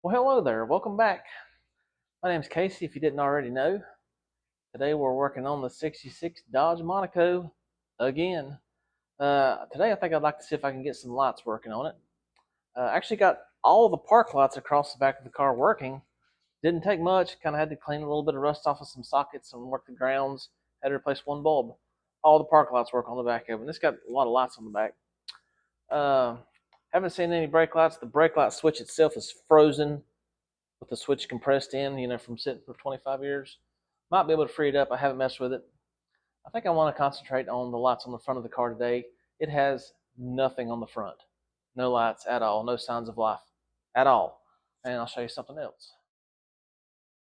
Well, hello there. Welcome back. My name's Casey, if you didn't already know. Today we're working on the 66 Dodge Monaco again. Today I think I'd like to see if I can get some lights working on it. Actually got all the park lights across the back of the car working. Didn't take much. Kind of had to clean a little bit of rust off of some sockets and work the grounds. Had to replace one bulb. All the park lights work on the back of it. And it's got a lot of lights on the back. Haven't seen any brake lights. The brake light switch itself is frozen with the switch compressed in, from sitting for 25 years. Might be able to free it up. I haven't messed with it. I think I want to concentrate on the lights on the front of the car today. It has nothing on the front. No lights at all. No signs of life at all. And I'll show you something else.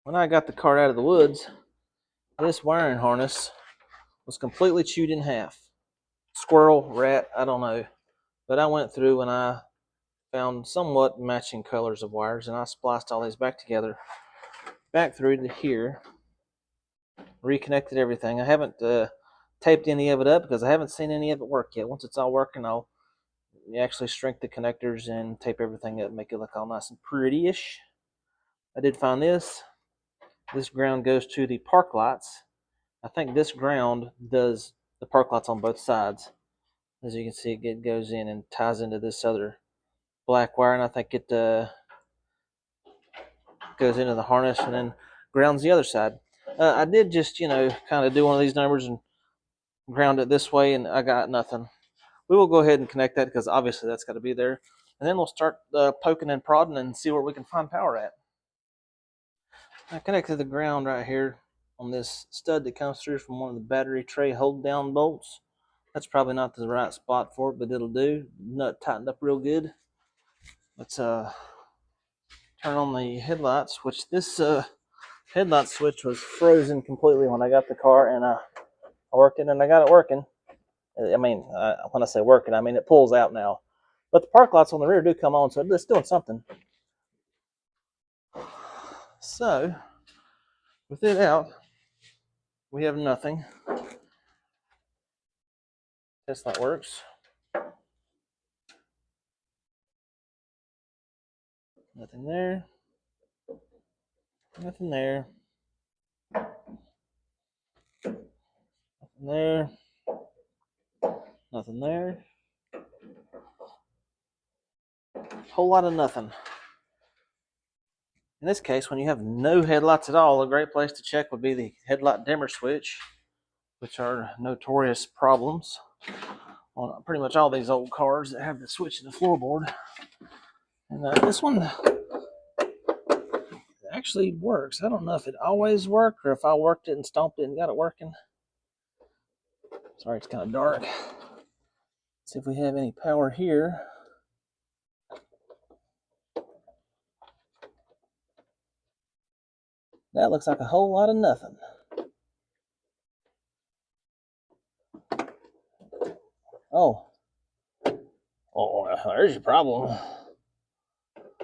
When I got the car out of the woods, this wiring harness was completely chewed in half. Squirrel, rat, I don't know. But I went through and I found somewhat matching colors of wires, and I spliced all these back together, back through to here, reconnected everything. I haven't taped any of it up because I haven't seen any of it work yet. Once it's all working, I'll actually shrink the connectors and tape everything up, make it look all nice and pretty-ish. I did find this. This ground goes to the park lights. I think this ground does the park lights on both sides. As you can see, it goes in and ties into this other black wire, and I think it goes into the harness and then grounds the other side. I did just, kind of do one of these numbers and ground it this way, and I got nothing. We will go ahead and connect that because obviously that's got to be there. And then we'll start poking and prodding and see where we can find power at. I connected the ground right here on this stud that comes through from one of the battery tray hold down bolts. That's probably not the right spot for it, but it'll do. Nut tightened up real good. Let's turn on the headlights, which this headlight switch was frozen completely when I got the car, and I worked it and I got it working. I mean, when I say working, I mean it pulls out now. But the park lights on the rear do come on, so it's doing something. So, with it out, we have nothing. Test light works. Nothing there. Nothing there. Nothing there. Nothing there. Whole lot of nothing. In this case, when you have no headlights at all, a great place to check would be the headlight dimmer switch, which are notorious problems on pretty much all these old cars that have the switch in the floorboard. And this one actually works. I don't know if it always worked or if I worked it and stomped it and got it working. Sorry, it's kind of dark. Let's see if we have any power here. That looks like a whole lot of nothing. Oh, there's your problem.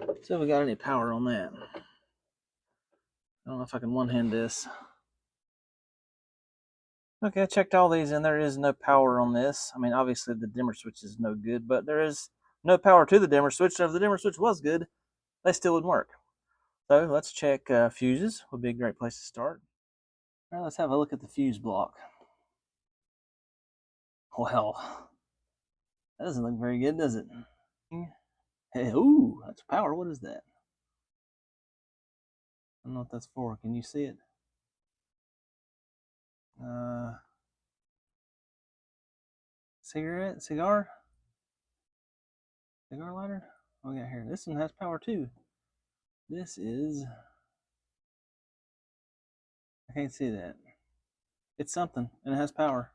Let's see if we got any power on that. I don't know if I can one-hand this. Okay, I checked all these and there is no power on this. I mean, obviously the dimmer switch is no good, but there is no power to the dimmer switch. So if the dimmer switch was good, they still wouldn't work. So let's check fuses. Would be a great place to start. All right, let's have a look at the fuse block. Well, that doesn't look very good, does it? Hey, ooh, that's power. What is that? I don't know what that's for. Can you see it? Cigar lighter? What we got here? This one has power too. This is, I can't see that. It's something and it has power.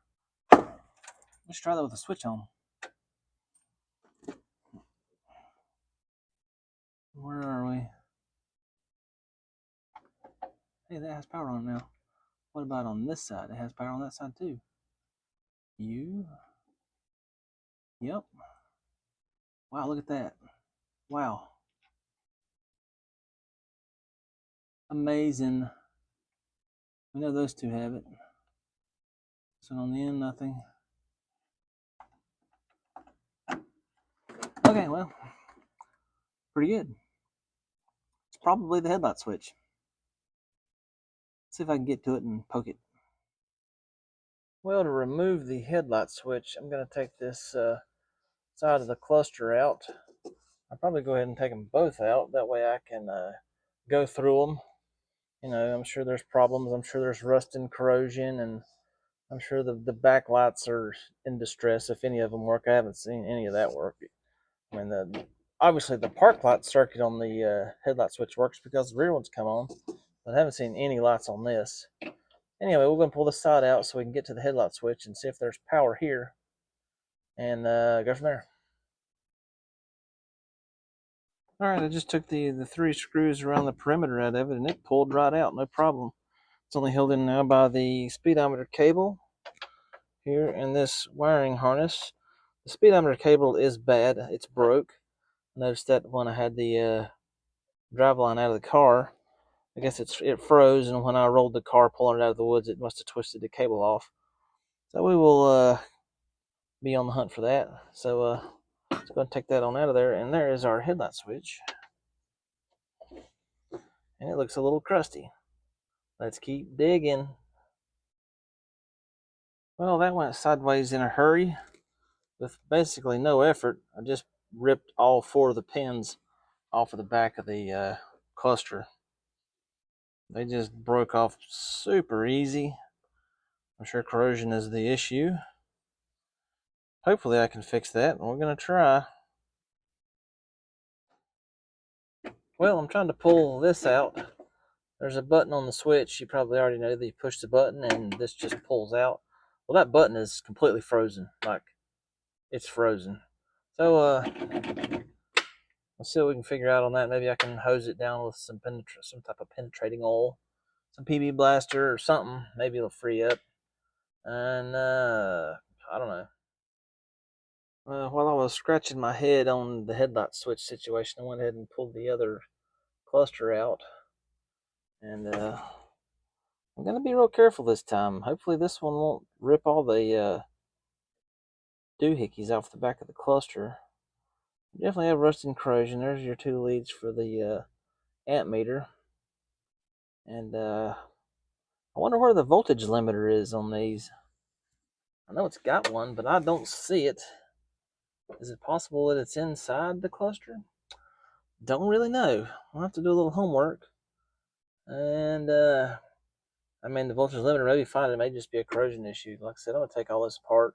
Let's try that with the switch on. Where are we? Hey, that has power on it now. What about on this side? It has power on that side too. Yep. Wow, look at that. Wow. Amazing. We know those two have it. This one on the end, nothing. Okay, well, pretty good. probably the headlight switch. See if I can get to it and poke it. Well, to remove the headlight switch, I'm going to take this side of the cluster out. I'll probably go ahead and take them both out. That way I can go through them. You know, I'm sure there's problems. I'm sure there's rust and corrosion, and I'm sure the backlights are in distress if any of them work. I haven't seen any of that work. I mean, obviously the park light circuit on the headlight switch works because the rear ones come on, but I haven't seen any lights on this. Anyway, we're going to pull this side out so we can get to the headlight switch and see if there's power here, and go from there. All right, I just took the 3 screws around the perimeter out of it, and it pulled right out, no problem. It's only held in now by the speedometer cable here and this wiring harness. The speedometer cable is bad. It's broke. I noticed that when I had the drive line out of the car. I guess it froze, and when I rolled the car pulling it out of the woods, it must have twisted the cable off. So we will be on the hunt for that. So let's go and take that on out of there, and there is our headlight switch. And it looks a little crusty. Let's keep digging. Well, that went sideways in a hurry with basically no effort. I just ripped all 4 of the pins off of the back of the cluster. They just broke off super easy. I'm sure corrosion is the issue. Hopefully I can fix that, and we're going to try. Well, I'm trying to pull this out. There's a button on the switch. You probably already know that you push the button and this just pulls out. Well, that button is completely frozen. Like, it's frozen. So, let's see what we can figure out on that. Maybe I can hose it down with some type of penetrating oil. Some PB blaster or something. Maybe it'll free up. And, I don't know. While I was scratching my head on the headlight switch situation, I went ahead and pulled the other cluster out. And I'm going to be real careful this time. Hopefully this one won't rip all the doohickeys off the back of the cluster. You definitely have rust and corrosion. There's your 2 leads for the amp meter. And I wonder where the voltage limiter is on these. I know it's got one, but I don't see it. Is it possible that it's inside the cluster? Don't really know. I'll have to do a little homework. And, I mean, the voltage limiter may be fine. It may just be a corrosion issue. Like I said, I'm going to take all this apart.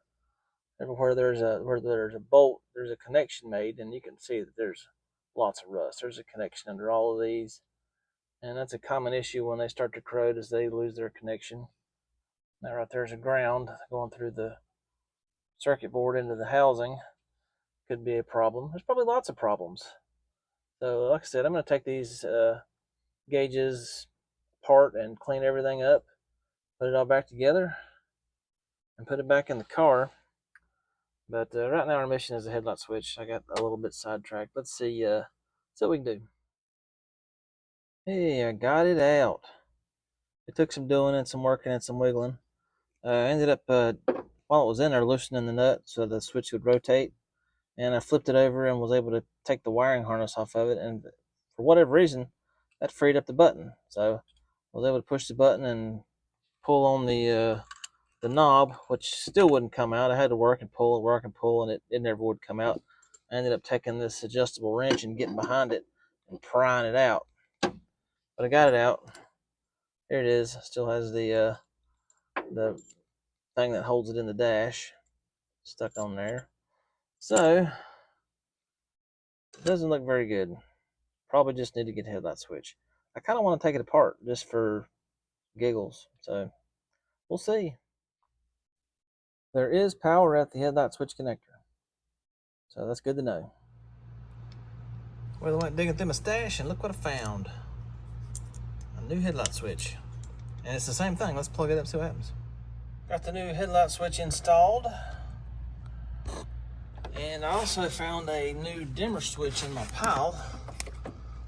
Everywhere there's a bolt, there's a connection made, and you can see that there's lots of rust. There's a connection under all of these. And that's a common issue when they start to corrode, as they lose their connection. Now right there's a ground going through the circuit board into the housing. Could be a problem. There's probably lots of problems. So like I said, I'm going to take these gauges apart and clean everything up, put it all back together, and put it back in the car. But right now our mission is a headlight switch. I got a little bit sidetracked. Let's see what we can do. Hey, I got it out. It took some doing and some working and some wiggling. I ended up, while it was in there, loosening the nut so the switch would rotate. And I flipped it over and was able to take the wiring harness off of it. And for whatever reason, that freed up the button. So I was able to push the button and pull on the knob, which still wouldn't come out. I had to work and pull, and it never would come out. I ended up taking this adjustable wrench and getting behind it and prying it out. But I got it out. Here it is. Still has the thing that holds it in the dash stuck on there. So it doesn't look very good. Probably just need to get a headlight switch. I kind of want to take it apart just for giggles. So we'll see. There is power at the headlight switch connector. So that's good to know. Well, I went digging through my stash and look what I found. A new headlight switch. And it's the same thing. Let's plug it up and see what happens. Got the new headlight switch installed. And I also found a new dimmer switch in my pile.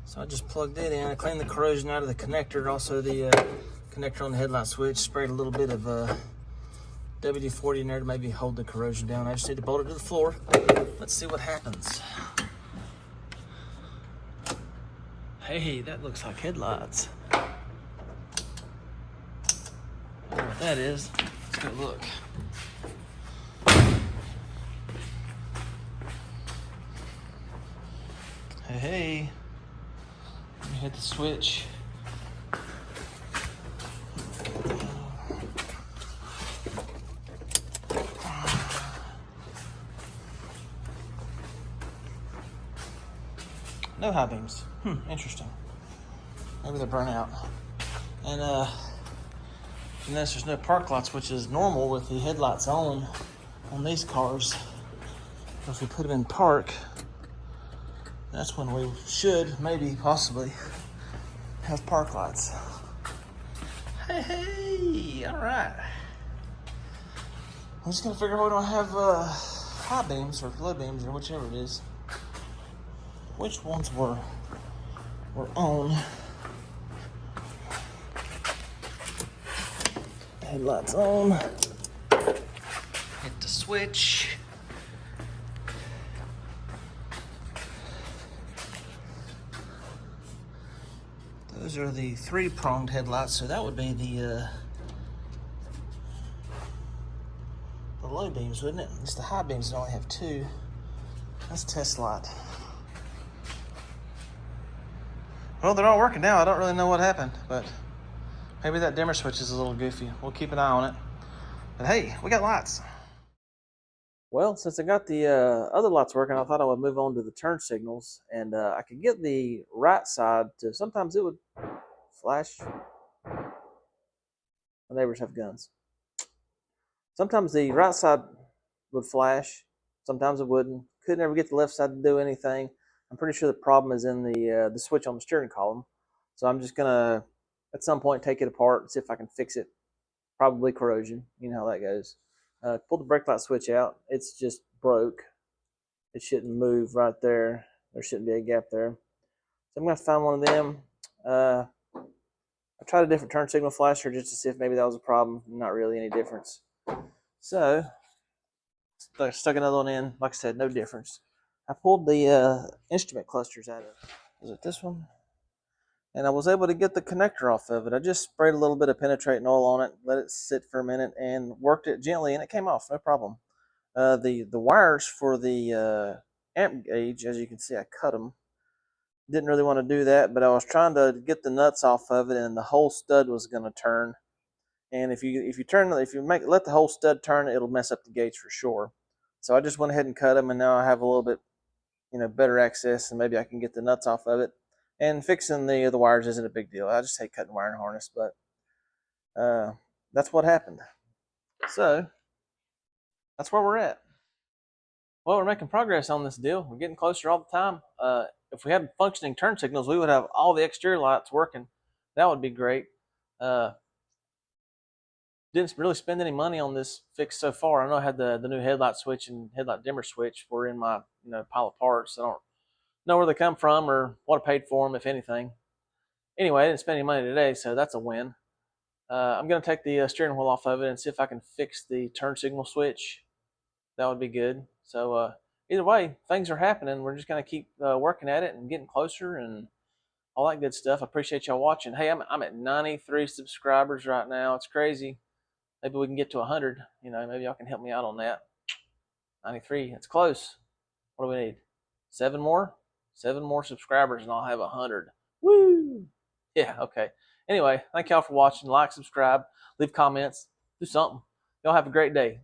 So I just plugged it in. I cleaned the corrosion out of the connector. Also the connector on the headlight switch. Sprayed a little bit of WD-40 in there to maybe hold the corrosion down. I just need to bolt it to the floor. Let's see what happens. Hey, that looks like headlights. I don't know what that is. Let's go look. Hey. Let me hit the switch. No high beams. Interesting. Maybe they're burnt out. And notice there's no park lights, which is normal with the headlights on these cars. If we put them in park, that's when we should, maybe, possibly, have park lights. Hey, all right. I'm just gonna figure out we don't have high beams or low beams or whichever it is. Which ones were on? Headlights on. Hit the switch. Those are the 3-pronged headlights, so that would be the low beams, wouldn't it? It's the high beams that only have 2. That's test light. Well, they're all working now. I don't really know what happened, but maybe that dimmer switch is a little goofy. We'll keep an eye on it. But hey, we got lights. Well, since I got the other lights working, I thought I would move on to the turn signals. And I could get the right side to, sometimes it would flash. My neighbors have guns. Sometimes the right side would flash. Sometimes it wouldn't. Could never get the left side to do anything. I'm pretty sure the problem is in the switch on the steering column. So I'm just going to, at some point, take it apart and see if I can fix it. Probably corrosion. You know how that goes. Pull the brake light switch out. It's just broke. It shouldn't move right there. There shouldn't be a gap there. So I'm going to find one of them. I tried a different turn signal flasher just to see if maybe that was a problem. Not really any difference. So I stuck another one in. Like I said, no difference. I pulled the instrument clusters out of it. Was it this one? And I was able to get the connector off of it. I just sprayed a little bit of penetrating oil on it, let it sit for a minute, and worked it gently, and it came off, no problem. The wires for the amp gauge, as you can see, I cut them. Didn't really want to do that, but I was trying to get the nuts off of it, and the whole stud was going to turn. And if you let the whole stud turn, it'll mess up the gauge for sure. So I just went ahead and cut them, and now I have a little bit, better access, and maybe I can get the nuts off of it. And fixing the wires isn't a big deal. I just hate cutting wire and harness, but that's what happened. So that's where we're at. Well, we're making progress on this deal. We're getting closer all the time. If we had functioning turn signals, we would have all the exterior lights working. That would be great. Didn't really spend any money on this fix so far. I know I had the new headlight switch and headlight dimmer switch were in my pile of parts. I don't know where they come from or what I paid for them, if anything. Anyway, I didn't spend any money today, so that's a win. I'm going to take the steering wheel off of it and see if I can fix the turn signal switch. That would be good. So either way, things are happening. We're just going to keep working at it and getting closer and all that good stuff. I appreciate y'all watching. Hey, I'm at 93 subscribers right now. It's crazy. Maybe we can get to 100. Maybe y'all can help me out on that. 93. It's close. What do we need? 7 more? 7 more subscribers and I'll have 100. Woo! Yeah, okay. Anyway, thank y'all for watching. Like, subscribe, leave comments, do something. Y'all have a great day.